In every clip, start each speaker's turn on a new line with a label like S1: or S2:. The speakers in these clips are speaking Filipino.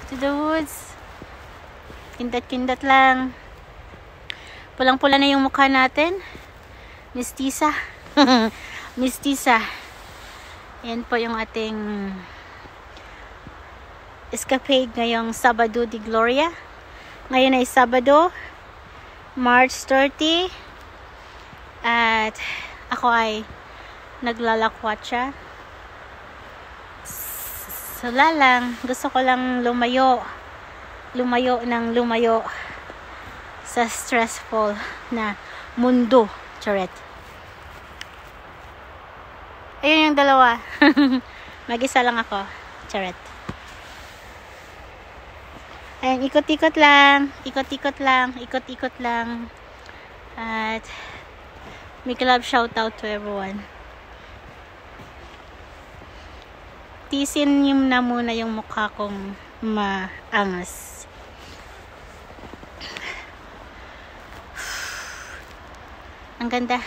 S1: to the woods. Kindat-kindat lang. Pulang-pula na yung mukha natin. Mistisa. Mistisa. Yan po yung ating escapade ngayong Sabado de Gloria. Ngayon ay Sabado, March 30. At ako ay naglalakwatsa. Wala lang. Gusto ko lang lumayo sa stressful na mundo. Charet. Ayun yung dalawa. Mag-isa lang ako. Charet. Ayun, ikot-ikot lang. Ikot-ikot lang. At make a love shout out to everyone. Tisin niyo na muna yung mukha kong maangas. Ang ganda.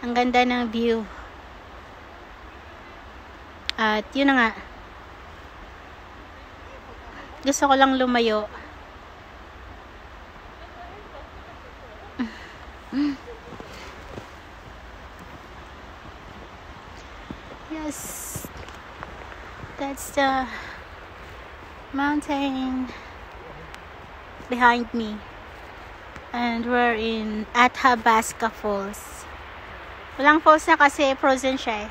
S1: Ang ganda ng view. At yun na nga. Gusto ko lang lumayo. Yes. That's the mountain behind me. And we're in Athabasca Falls. Walang falls na kasi frozen siya eh.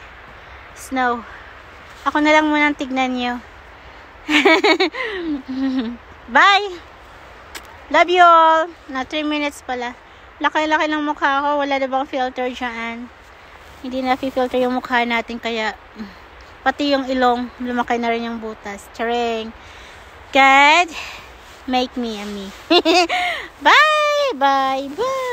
S1: Snow. Ako na lang munang tignan nyo. Bye! Love you all! Na 3 minutes pala. Laki-laki ng mukha ko. Wala na bang filter dyan? Hindi na filter yung mukha natin kaya pati yung ilong lumaki na rin yung butas. Charing! God make me a me. Bye! Bye! Bye!